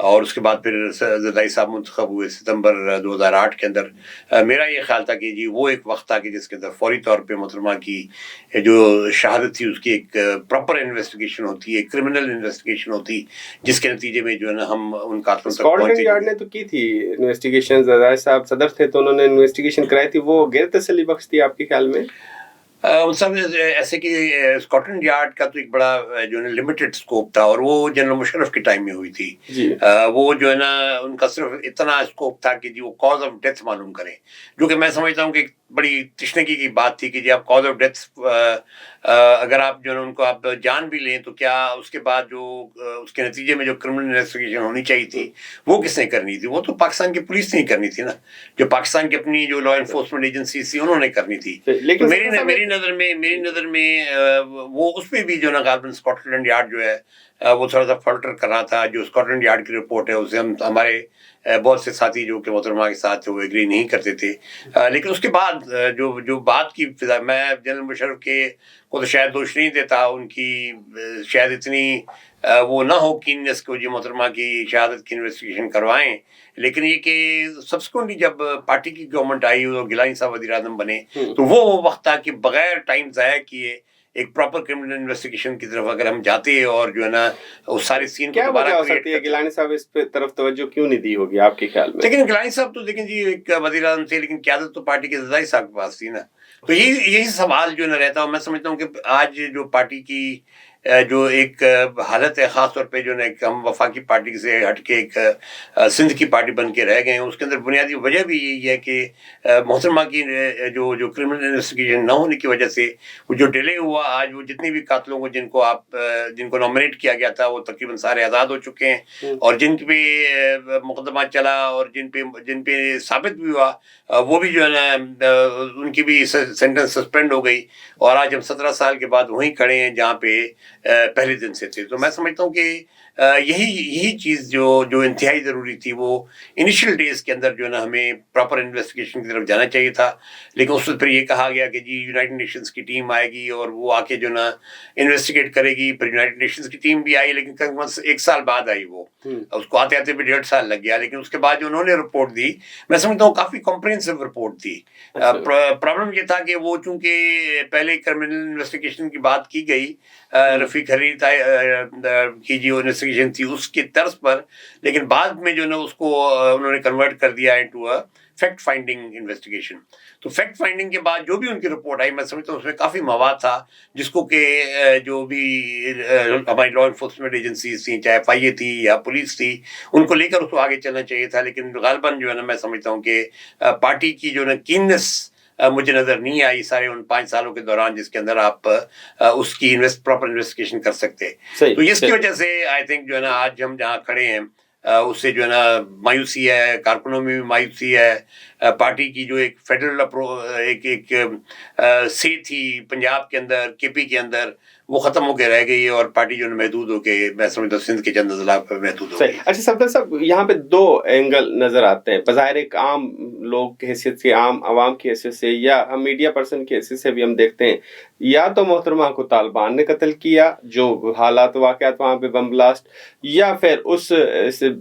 اور اس کے بعد پھر زرداری صاحب منتخب ہوئے ستمبر 2008 کے اندر۔ میرا یہ خیال تھا کہ جی وہ ایک وقت تھا کہ جس کے اندر فوری طور پہ محترمہ کی جو شہادت تھی اس کی ایک پراپر انویسٹیگیشن ہوتی، ایک کرمنل انویسٹیگیشن ہوتی، جس کے نتیجے میں جو ہے نا ہم ان قاتلوں تک اسکاٹ لینڈ پہنچے۔ یارڈ نے تو کی تھی انویسٹیگیشن، زرداری صاحب صدر تھے تو انہوں نے انویسٹیگیشن کرائی تھی، وہ غیر تسلی بخش تھی آپ کے خیال میں؟ سب ایسے کہ اسکاٹ لینڈ یارڈ کا تو ایک بڑا جو ہے نا لمیٹڈ اسکوپ تھا، اور وہ جنرل مشرف کے ٹائم میں ہوئی تھی جی وہ جو ہے نا ان کا صرف اتنا اسکوپ تھا کہ جی وہ کاز آف ڈیتھ معلوم کریں، جو کہ میں سمجھتا ہوں کہ بڑی تشنگی کی بات تھی کہ جی آپ کاز آف ڈیتھ اگر آپ جو ہے نا ان کو آپ جان بھی لیں تو کیا اس کے بعد جو اس کے نتیجے میں جو کرمنل انویسٹیگیشن ہونی چاہیے تھی وہ کس نے کرنی تھی؟ وہ تو پاکستان کی پولیس نے ہی کرنی تھی نا، جو پاکستان کی اپنی جو لا انفورسمنٹ ایجنسیز تھی انہوں نے کرنی تھی۔ لیکن میری نظر میں وہ اس میں بھی جو نا غالباً اسکاٹ لینڈ یارڈ جو ہے وہ تھوڑا سا فلٹر کر رہا تھا۔ جو اسکاٹ لینڈ یارڈ کی رپورٹ ہے اسے ہمارے بہت سے ساتھی جو کہ محترمہ کے ساتھ وہ ایگری نہیں کرتے تھے، لیکن اس کے بعد جو بات کی فضا، میں جنرل مشرف کے کو تو شاید دوش نہیں دیتا، ان کی شاید اتنی وہ نہ ہو کیننس کو جو محترمہ کی شہادت کی انویسٹیگیشن کروائیں، لیکن یہ کہ سبسیکوئنٹلی جب پارٹی کی گورنمنٹ آئی اور گیلانی صاحب وزیر اعظم بنے تو وہ وقت تھا کہ بغیر ٹائم ضائع کیے ایک پراپر کرمنل انویسٹیگیشن کی طرف اگر ہم جاتے اور جو ہے نا اس سارے سین کو کیا دوبارہ وجہ ہو کریٹ سکتی ہے کرتے۔ گیلانی صاحب اس پہ طرف توجہ کیوں نہیں دی ہوگی آپ کے خیال میں؟ لیکن گیلانی صاحب تو دیکھیں جی ایک وزیر اعظم تھے، لیکن قیادت تو پارٹی کے زرداری صاحب کے پاس تھی نا، تو یہی سوال جو ہے نا رہتا ہے۔ میں سمجھتا ہوں کہ آج جو پارٹی کی جو ایک حالت ہے، خاص طور پہ جو ہے ہم وفاقی پارٹی سے ہٹ کے ایک سندھ کی پارٹی بن کے رہ گئے ہیں، اس کے اندر بنیادی وجہ بھی یہی ہے کہ محترمہ کی جو کرمنل انویسٹیگیشن نہ ہونے کی وجہ سے وہ جو ڈیلے ہوا، آج وہ جتنے بھی قاتلوں کو جن کو نامنیٹ کیا گیا تھا وہ تقریباً سارے آزاد ہو چکے ہیں، اور جن پہ مقدمہ چلا اور جن پہ ثابت بھی ہوا وہ بھی جو ہے نا ان کی بھی سینٹنس سسپینڈ ہو گئی، اور آج ہم 17 سال کے بعد وہیں کھڑے ہیں جہاں پہ پہلے دن سے تھے۔ تو میں سمجھتا ہوں کہ یہی چیز جو انتہائی ضروری تھی، وہ انیشیل ڈیز کے اندر جو ہے نا ہمیں پراپر انویسٹیگیشن کی طرف جانا چاہیے تھا، لیکن اس وقت پھر یہ کہا گیا کہ جی یونائٹڈ نیشنز کی ٹیم آئے گی اور وہ آ کے جو نا انویسٹیگیٹ کرے گی۔ پھر یونائٹڈ نیشنز کی ٹیم بھی آئی، لیکن کم از کم 1 سال بعد آئی، وہ اس کو آتے آتے بھی 1.5 سال لگ گیا، لیکن اس کے بعد جو انہوں نے رپورٹ دی میں سمجھتا ہوں کافی کمپریہنسو رپورٹ تھی۔ پرابلم یہ تھا کہ وہ چونکہ پہلے کرمنل انویسٹیگیشن کی بات کی گئی، رفیق حریر کی جو انویسٹیگیشن تھی اس کی طرز پر، لیکن بعد میں جو نا اس کو انہوں نے کنورٹ کر دیا انٹو فیکٹ فائنڈنگ انویسٹیگیشن۔ تو فیکٹ فائنڈنگ کے بعد جو بھی ان کی رپورٹ آئی میں سمجھتا ہوں اس میں کافی مواد تھا جس کو کہ جو بھی ہماری لا انفورسمنٹ ایجنسیز تھیں، چاہے FIA تھی یا پولیس تھی، ان کو لے کر اس کو آگے چلنا چاہیے تھا، لیکن غالباً جو ہے نا میں سمجھتا ہوں کہ پارٹی کی جو نا کیننس مجھے نظر نہیں آئی سارے ان 5 سالوں کے دوران جس کے اندر آپ اس کی پراپر انویسٹیگیشن کر سکتے۔ تو اس کی وجہ سے آئی تھنک جو ہے نا آج ہم جہاں کھڑے ہیں اس سے جو ہے نا مایوسی ہے، کارکنوں میں بھی مایوسی ہے، پارٹی کی جو ایک فیڈرل ایک سی تھی پنجاب کے اندر، KP کے اندر، وہ ختم ہو کے رہ گئی ہے، اور پارٹی جو ہے محدود ہو کے میں سمجھتا ہوں سندھ کے چند اضلاع پہ محدود ہو گئی۔ اچھا صفدر صاحب، یہاں پہ 2 اینگل نظر آتے ہیں، بظاہر ایک عام لوگ کی حیثیت سے، عام عوام کی حیثیت سے، یا ہم میڈیا پرسن کی حیثیت سے بھی ہم دیکھتے ہیں، یا تو محترمہ کو طالبان نے قتل کیا جو حالات واقعات وہاں پہ بم بلاسٹ، یا پھر اس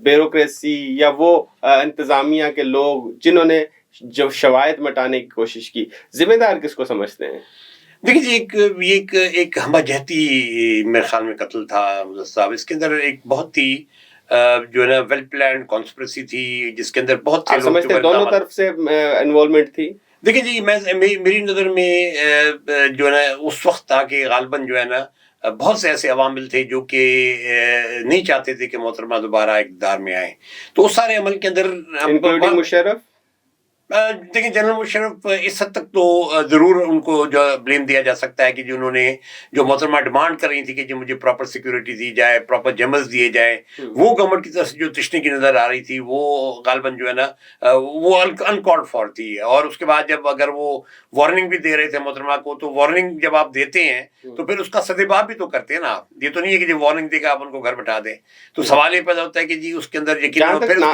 بیوروکریسی یا وہ انتظامیہ کے لوگ جنہوں نے جو شواہد مٹانے کی کوشش کی، ذمہ دار کس کو سمجھتے ہیں؟ دیکھیں جی ایک ہمہ جہتی میرے خیال میں قتل تھا مظفر صاحب، اس کے اندر ایک بہت ہی جو ہے نا ویل پلانڈ کانسپریسی تھی جس کے اندر بہت سے لوگ سمجھتے ہیں دونوں طرف سے انوالومنٹ تھی؟ دیکھیں جی میری نظر میں جو ہے نا اس وقت تھا کہ غالباً جو ہے نا بہت سے ایسے عوامل تھے جو کہ نہیں چاہتے تھے کہ محترمہ دوبارہ اقتدار میں آئیں، تو اس سارے عمل کے اندر انکلوڈنگ مشرف۔ دیکھیں جنرل مشرف اس حد تک تو ضرور ان کو جو بلیم دیا جا سکتا ہے کہ جنہوں نے جو محترمہ ڈیمانڈ کر رہی تھی کہ جو مجھے پراپر سیکیورٹی دی جائے، پراپر جمز دیے جائیں، وہ گورنمنٹ کی طرف سے جو تشنی کی نظر آ رہی تھی وہ غالباً جو ہے نا وہ انکالڈ فار تھی۔ اور اس کے بعد جب اگر وہ وارننگ بھی دے رہے تھے محترمہ کو، تو وارننگ جب آپ دیتے ہیں تو پھر اس کا سدباب بھی تو کرتے ہیں نا آپ، یہ تو نہیں ہے کہ جو وارننگ دے کے آپ ان کو گھر بٹھا دیں۔ تو سوال یہ پیدا ہوتا ہے کہ جی اس کے اندر یقین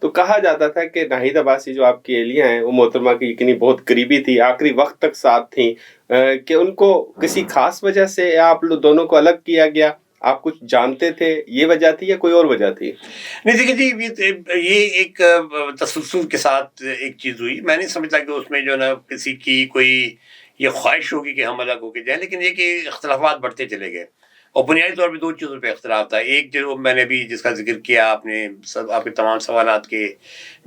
تو کہا جاتا تھا کہ ناہید عباسی جو آپ کی اہلیہ ہیں وہ محترمہ کی یقینی بہت قریبی تھی, آخری وقت تک ساتھ تھیں, کہ ان کو کسی خاص وجہ سے آپ دونوں کو الگ کیا گیا, آپ کچھ جانتے تھے, یہ وجہ تھی یا کوئی اور وجہ تھی؟ نہیں دیکھیں جی, یہ ایک تسلسل کے ساتھ ایک چیز ہوئی. میں نہیں سمجھتا کہ اس میں جو ہے نا کسی کی کوئی یہ خواہش ہوگی کہ ہم الگ ہو کے جائیں, لیکن یہ کہ اختلافات بڑھتے چلے گئے, اور بنیادی طور پہ دو چیزوں پہ اختلاف تھا. ایک جو میں نے بھی جس کا ذکر کیا آپ نے آپ کے تمام سوالات کے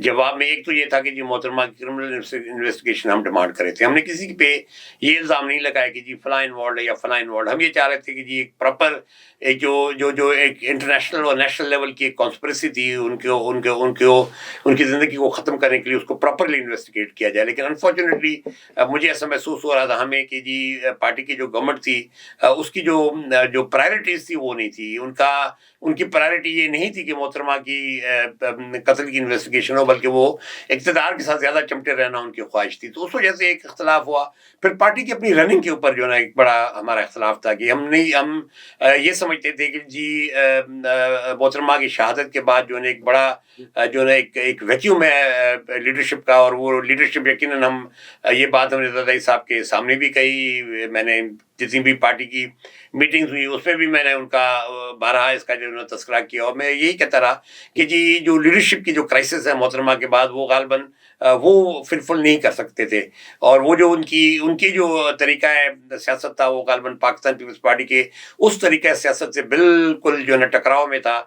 جواب میں, ایک تو یہ تھا کہ جی محترمہ کی کرمنل انویسٹیگیشن ہم ڈیمانڈ کرے تھے. ہم نے کسی پہ یہ الزام نہیں لگایا کہ جی فلاں انوالوڈ ہے یا فلاں انوالوڈ. ہم یہ چاہ رہے تھے کہ جی ایک پراپر ایک جو ایک انٹرنیشنل اور نیشنل لیول کی ایک کانسپریسی تھی ان کی زندگی کو ختم کرنے کے لیے اس کو پراپرلی انویسٹیگیٹ کیا جائے. لیکن انفارچونیٹلی مجھے ایسا محسوس ہو رہا تھا ہمیں کہ جی پارٹی کی جو گورنمنٹ تھی اس کی جو پرائرٹیز تھی وہ نہیں تھی. ان کی پرائرٹی یہ نہیں تھی کہ محترمہ کی قتل کی انویسٹیگیشن ہو, بلکہ وہ اقتدار کے ساتھ زیادہ چمٹے رہنا ان کی خواہش تھی. تو اس وجہ سے ایک اختلاف ہوا. پھر پارٹی کی اپنی رننگ کے اوپر جو ہے نا ایک بڑا ہمارا اختلاف تھا کہ ہم یہ سمجھتے تھے کہ جی محترمہ کی شہادت کے بعد جو ہے ایک بڑا جو ہے ایک ویکیوم ہے لیڈرشپ کا, اور وہ لیڈرشپ یقیناً یہ بات ہم نے زرداری صاحب کے سامنے بھی کہی. میں نے جتنی بھی پارٹی کی میٹنگز ہوئی اس میں بھی میں نے ان کا بارہا اس کا جو تذکرہ کیا, اور میں یہی کہتا رہا کہ جی جو لیڈرشپ کی جو کرائسس ہے محترمہ کے بعد وہ غالباً وہ فلفل نہیں کر سکتے تھے, اور وہ جو ان کی جو طریقہ ہے سیاست تھا وہ غالباً پاکستان پیپلز پارٹی کے اس طریقہ سیاست سے بالکل جو ہے نا ٹکراؤ میں تھا,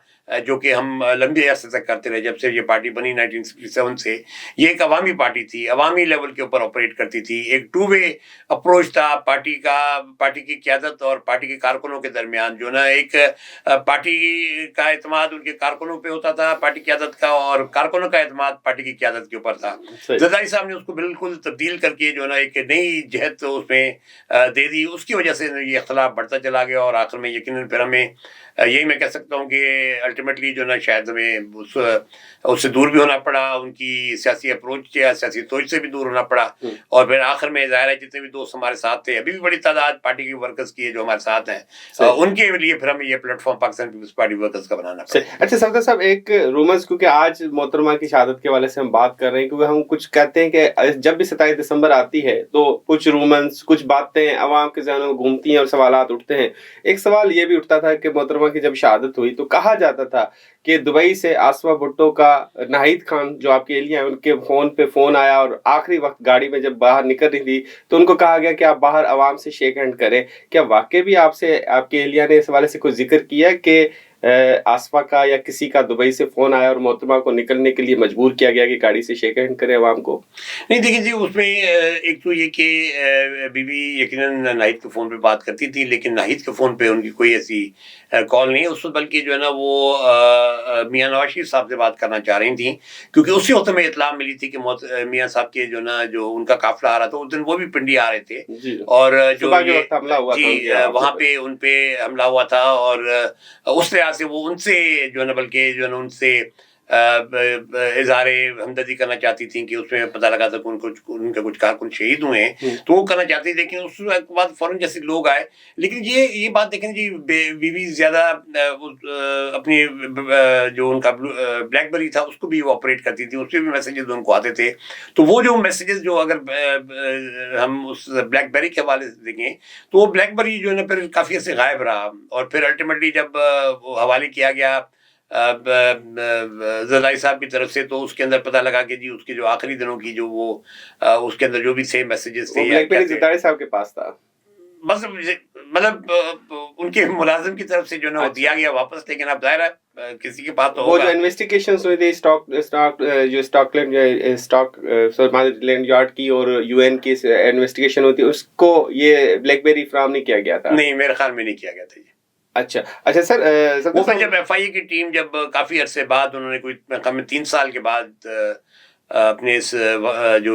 جو کہ ہم لمبی عرصے تک کرتے رہے. جب سے یہ پارٹی بنی 1967 سے, یہ ایک عوامی پارٹی تھی, عوامی لیول کے اوپر آپریٹ کرتی تھی. ایک ٹو وے اپروچ تھا پارٹی کی قیادت اور پارٹی کے کارکنوں کے درمیان. جو نا ایک پارٹی کا اعتماد ان کے کارکنوں پہ ہوتا تھا, پارٹی قیادت کا, اور کارکنوں کا اعتماد پارٹی کی قیادت کے اوپر تھا. زرداری صاحب نے اس کو بالکل تبدیل کر کے جو نا ایک نئی جہت اس میں دے دی. اس کی وجہ سے یہ اختلاف بڑھتا چلا گیا, اور آخر میں یقیناً پھر ہمیں یہی میں کہہ سکتا ہوں کہ الٹیمیٹلی جو نا شاید ہمیں اس سے دور بھی ہونا پڑا, ان کی سیاسی اپروچ یا سیاسی سوچ سے بھی دور ہونا پڑا. اور پھر آخر میں ظاہر ہے جتنے بھی دوست ہمارے ساتھ تھے, ابھی بھی بڑی تعداد پارٹی کے ورکرز کی ہے جو ہمارے ساتھ ہیں, ان کے لیے پھر ہمیں یہ platform Pakistan Peoples Party workers کا بنانا پڑا. اچھا صفدر صاحب, ایک رومرز, کیونکہ آج محترمہ کی شہادت کے حوالے سے ہم بات کر رہے ہیں, کیونکہ ہم کچھ کہتے ہیں کہ جب بھی 27 دسمبر آتی ہے تو کچھ رومرز, کچھ باتیں عوام کے ذہنوں میں گھومتی ہیں اور سوالات اٹھتے ہیں. ایک سوال یہ بھی اٹھتا تھا کہ محترمہ کی جب شہادت ہوئی تو کہا جاتا تھا کہ دبئی سے آصفہ بھٹو کا ناہید خان جو آپ کی اہلیہ ہیں ان کے فون پہ فون آیا, اور آخری وقت گاڑی میں جب باہر نکل رہی تھی تو ان کو کہا گیا کہ آپ باہر عوام سے شیک ہینڈ کریں. کیا واقعی بھی آپ کی اہلیہ نے اس حوالے سے کوئی ذکر کیا کہ آصفہ کا یا کسی کا دبئی سے فون آیا اور محترمہ کو نکلنے کے لیے مجبور کیا گیا کہ گاڑی سے شیک ہینڈ کرے عوام کو؟ نہیں دیکھیں جی, اس میں ایک تو یہ کہ بی بی یقیناً ناہید کے فون پہ بات کرتی تھی, لیکن ناہید کے فون پہ ان کی کوئی ایسی کال نہیں ہے اس وقت, بلکہ جو ہے نا وہ میاں نواز شریف صاحب سے بات کرنا چاہ رہی تھیں, کیونکہ اسی وقت میں اطلاع ملی تھی کہ میاں صاحب کے جو نا جو ان کا قافلہ آ رہا تھا اس دن وہ بھی پنڈی آ رہے تھے, اور جو جی وہاں پہ ان پہ حملہ ہوا تھا, اور اس لحاظ سے وہ ان سے جو ہے نا بلکہ جو ہے نا ان سے اظہار ہمدردی کرنا چاہتی تھیں کہ اس میں پتہ لگا تھا کہ ان کے کچھ کارکن شہید ہوئے ہیں, تو وہ کرنا چاہتی تھی. لیکن اس کے بعد فوراً جیسے لوگ آئے. لیکن یہ بات دیکھیں جی, بیوی زیادہ اپنی جو ان کا بلیک بیری تھا اس کو بھی وہ آپریٹ کرتی تھی, اس پہ بھی میسیجز ان کو آتے تھے. تو وہ جو میسیجز جو اگر ہم اس بلیک بیری کے حوالے سے دیکھیں تو وہ بلیک بیری جو ہے نا پھر کافی عرصے غائب رہا, اور پھر الٹیمیٹلی جب حوالے کیا گیا زرداری صاحب کی طرف سے, تو اس کے اندر پتہ لگا کہ جی اس کے جو آخری دنوں کی جو وہ اس کے اندر جو بھی سیم میسیجز تھے زرداری صاحب کے پاس تھا, مطلب ان کے ملازم کی طرف سے جو نا دیا گیا واپس. لیکن اب ظاہر ہے کسی کے پاس تو وہ جو انویسٹیگیشنز ہوئی تھی اسٹاک لینڈ یارڈ کی اور یو این کی انویسٹیگیشن ہوتی, اس کو یہ بلیک بیری فراہم نہیں کیا گیا تھا. نہیں, میرے خیال میں نہیں کیا گیا تھا. اچھا سر, وہ پھر جب ایف آئی اے کی ٹیم جب کافی عرصے بعد انہوں نے کوئی 3 سال کے بعد اپنے اس جو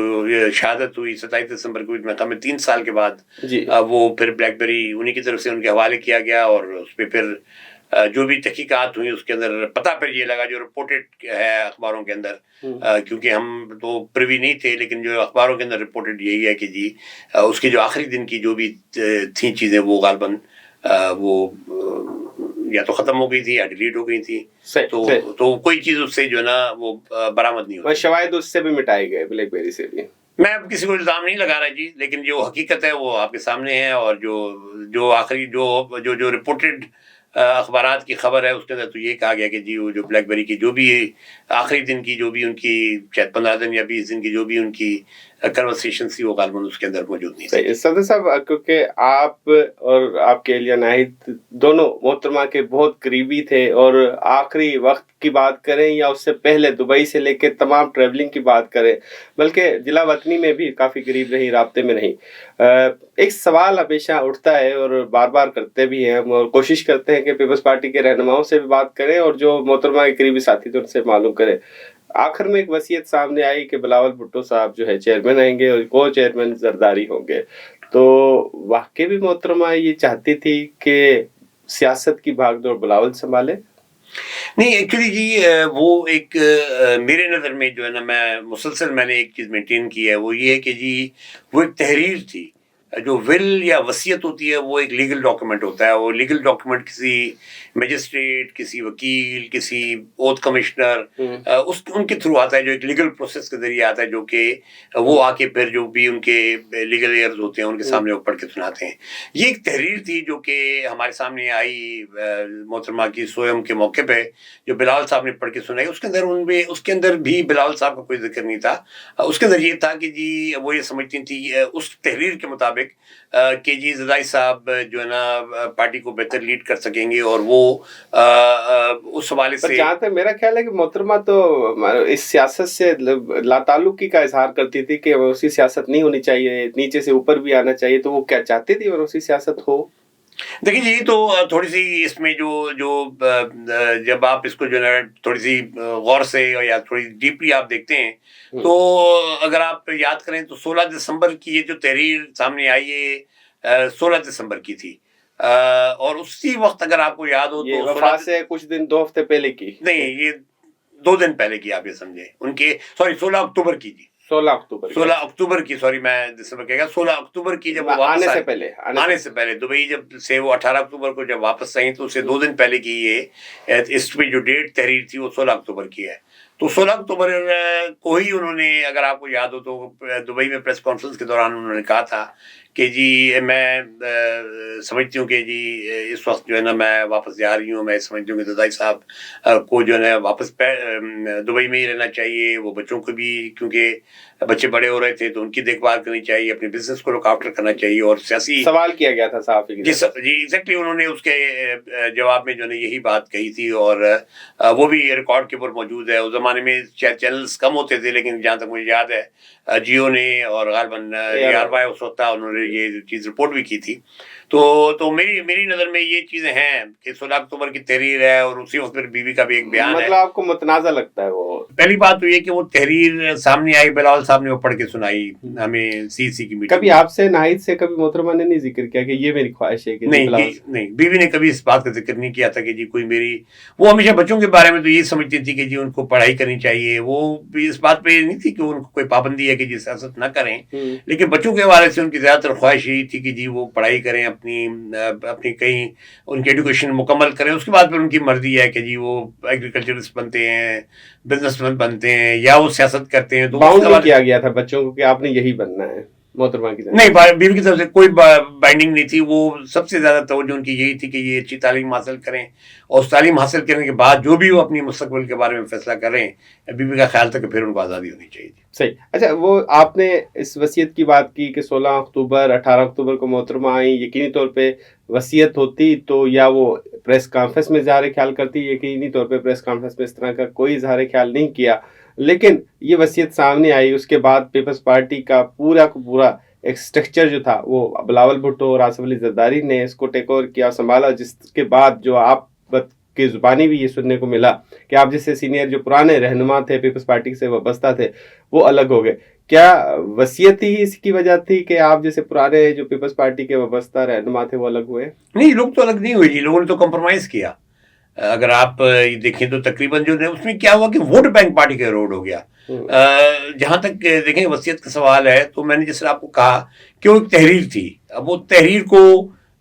شہادت ہوئی 27 دسمبر کو, 3 سال کے بعد وہ پھر بلیک بیری انہی کی طرف سے ان کے حوالے کیا گیا, اور اس پہ پھر جو بھی تحقیقات ہوئی اس کے اندر پتہ پھر یہ لگا جو رپورٹڈ ہے اخباروں کے اندر, کیونکہ ہم تو پریوی نہیں تھے, لیکن جو اخباروں کے اندر رپورٹڈ یہی ہے کہ جی اس کی جو آخری دن کی جو بھی تھیں چیزیں وہ غالباً وہ یا تو ختم ہو گئی تھی یا ڈیلیٹ ہو گئی تھی، تو کوئی چیز اس سے جو ہے نا وہ برآمد نہیں ہوئی. شواہد اس سے بھی مٹائے گئے بلیک بیری سے بھی. میں اب کسی کو الزام نہیں لگا رہا جی، لیکن جو حقیقت ہے وہ آپ کے سامنے ہے، اور جو آخری جو رپورٹڈ اخبارات کی خبر ہے اس کے اندر تو یہ کہا گیا کہ جی وہ جو بلیک بیری کی جو بھی آخری دن کی جو بھی ان کی شاید 15 دن یا 20 دن کی جو بھی ان کی کنورسیشن تھی وہ غالباً اس کے اندر موجود نہیں تھی. صدر صاحب، کیونکہ آپ اور آپ کے اہلیہ ناہید دونوں محترمہ کے بہت قریبی تھے، اور آخری وقت کی بات کریں یا اس سے پہلے دبئی سے لے کے تمام ٹریولنگ کی بات کریں، بلکہ ضلع وطنی میں بھی کافی قریب رہی، رابطے میں رہی. ایک سوال ہمیشہ اٹھتا ہے اور بار بار کرتے بھی ہیں اور کوشش کرتے ہیں کہ پیپلز پارٹی کے رہنماؤں سے بھی بات کریں اور جو محترمہ کے قریبی ساتھی تھے ان سے معلوم کریں. آخر میں ایک وصیت سامنے آئی کہ بلاول بھٹو صاحب جو ہے چیئرمین آئیں گے اور کو چیئرمین زرداری ہوں گے. تو واقعی بھی محترمہ یہ چاہتی تھی کہ سیاست کی بھاگ دوڑ بلاول سنبھالے؟ نہیں، ایکچولی جی وہ ایک میرے نظر میں جو ہے نا میں نے ایک چیز مینٹین کی ہے، وہ یہ ہے کہ جی وہ ایک تحریر تھی. جو ول یا وصیت ہوتی ہے وہ ایک لیگل ڈاکیومنٹ ہوتا ہے. وہ لیگل ڈاکیومنٹ کسی میجسٹریٹ، کسی وکیل، کسی اوتھ کمشنر ان کے تھرو آتا ہے، جو ایک لیگل پروسیس کے ذریعے آتا ہے، جو کہ وہ آ کے پھر جو بھی ان کے لیگل ایئرز ہوتے ہیں ان کے سامنے وہ پڑھ کے سناتے ہیں. یہ ایک تحریر تھی جو کہ ہمارے سامنے آئی محترمہ کی سوئم کے موقع پہ، جو بلاول صاحب نے پڑھ کے سنائی. اس کے اندر بھی بلاول صاحب کا کوئی ذکر نہیں تھا. اس کے اندر یہ تھا کہ جی وہ یہ سمجھتی تھی اس تحریر کے مطابق کہ جی زرداری صاحب جو ہے نا پارٹی کو بہتر لیڈ کر سکیں گے، اور وہ اس حوالے سے جہاں تک میرا خیال ہے کہ محترمہ تو اس سیاست سے لا تعلقی کا اظہار کرتی تھی کہ اسی سیاست نہیں ہونی چاہیے، نیچے سے اوپر بھی آنا چاہیے. تو وہ کیا چاہتی تھی اور اسی سیاست ہو؟ دیکھیں جی، تو تھوڑی سی اس میں جو جب آپ اس کو جو ہے تھوڑی سی غور سے یا تھوڑی ڈیپلی آپ دیکھتے ہیں تو اگر آپ یاد کریں تو 16 دسمبر کی یہ جو تحریر سامنے آئی ہے 16 دسمبر کی تھی، اور اسی وقت اگر آپ کو یاد ہو تو وفات سے کچھ دن 2 ہفتے پہلے کی نہیں، یہ 2 دن پہلے کی، آپ یہ سمجھیں ان کے 16 اکتوبر کی جی 16 اکتوبر کی، سوری میں دسمبر کہہ گیا، 16 اکتوبر کی جب وہ آنے سے پہلے دبئی جب سے وہ 18 اکتوبر کو جب واپس آئیں تو اسے 2 دن پہلے کی یہ اس پہ جو ڈیٹ تحریر تھی وہ 16 اکتوبر کی ہے. تو 16 اکتوبر کو ہی انہوں نے، اگر آپ کو یاد ہو تو دبئی میں پریس کانفرنس کے دوران انہوں نے کہا تھا کہ جی میں سمجھتی ہوں کہ جی اس وقت جو ہے نا میں واپس جا رہی ہوں، میں سمجھتی ہوں کہ زرداری صاحب کو جو ہے نا واپس دبئی میں ہی رہنا چاہیے. وہ بچوں کو بھی، کیونکہ بچے بڑے ہو رہے تھے تو ان کی دیکھ بھال کرنی چاہیے، اپنے بزنس کو لک آفٹر کرنا چاہیے. اور سیاسی سوال کیا گیا تھا صحافی جی ایگزیکٹلی انہوں نے اس کے جواب میں جو ہے یہی بات کہی تھی، اور وہ بھی ریکارڈ کے اوپر موجود ہے. اس زمانے میں شاید چینلز کم ہوتے تھے، لیکن جہاں تک مجھے یاد ہے جیو نے اور غالباً ARY اس وقت انہوں نے یہ چیز رپورٹ بھی کی تھی. تو میری نظر میں یہ چیزیں ہیں کہ 16 اکتوبر کی تحریر ہے، اور اسی وقت پھر بیوی کا بھی ایک بیان ہے. مطلب آپ کو متنازع لگتا ہے وہ؟ پہلی بات تو یہ کہ وہ تحریر سامنے آئی، بلاول صاحب نے وہ پڑھ کے سنائی ہمیں CC کی میٹنگ. کبھی آپ سے ناہید سے کبھی محترمہ نے نہیں ذکر کیا کہ یہ میری خواہش ہے کہ نہیں، بیوی نے کبھی اس بات کا ذکر نہیں کیا تھا کہ جی کوئی میری، وہ ہمیشہ بچوں کے بارے میں تو یہ سمجھتی تھی کہ جی ان کو پڑھائی کرنی چاہیے. وہ بھی اس بات پہ نہیں تھی کہ ان کو کوئی پابندی ہے کہ جی سیاست نہ کریں، لیکن بچوں کے حوالے سے ان کی زیادہ تر خواہش یہی تھی کہ جی وہ پڑھائی کریں، اپنی کہیں ان کی ایجوکیشن مکمل کریں. اس کے بعد پھر ان کی مرضی ہے کہ جی وہ ایگریکلچرسٹ بنتے ہیں، بزنس مین بنتے ہیں، یا وہ سیاست کرتے ہیں. تو باؤنڈ کیا گیا تھا بچوں کو کہ آپ نے یہی بننا ہے؟ محترمہ کی نہیں، بیوی کی طرف سے کوئی بائنڈنگ نہیں تھی. وہ سب سے زیادہ توجہ ان کی یہی تھی کہ یہ اچھی تعلیم حاصل کریں، اور اس تعلیم حاصل کرنے کے بعد جو بھی وہ اپنی مستقبل کے بارے میں فیصلہ کریں، بیوی کا خیال تھا کہ پھر ان کو آزادی ہونی چاہیے تھی. صحیح. اچھا، وہ آپ نے اس وصیت کی بات کی کہ 16 اکتوبر 18 اکتوبر کو محترمہ آئیں، یقینی طور پہ وصیت ہوتی تو یا وہ پریس کانفرنس میں اظہار خیال کرتی؟ یقینی طور پہ پریس کانفرنس میں اس طرح کا کوئی اظہار خیال نہیں کیا، لیکن یہ وصیت سامنے آئی. اس کے بعد پیپلز پارٹی کا پورا ایک سٹرکچر جو تھا وہ بلاول بھٹو اور آصف علی زرداری نے اس کو ٹیک اوور کیا، سنبھالا، جس کے بعد جو آپ کی زبانی بھی یہ سننے کو ملا کہ آپ جیسے سینئر جو پرانے رہنما تھے پیپلز پارٹی سے وابستہ تھے وہ الگ ہو گئے. کیا وصیت ہی اس کی وجہ تھی کہ آپ جیسے پرانے جو پیپلز پارٹی کے وابستہ رہنما تھے وہ الگ ہوئے؟ نہیں، لوگ تو الگ نہیں ہوئے جی، لوگوں نے تو کمپرومائز کیا. اگر آپ دیکھیں تو تقریباً جو اس میں کیا ہوا کہ ووٹ بینک پارٹی کا روڈ ہو گیا. جہاں تک دیکھیں وصیت کا سوال ہے تو میں نے جس طرح آپ کو کہا کہ وہ ایک تحریر تھی. اب وہ تحریر کو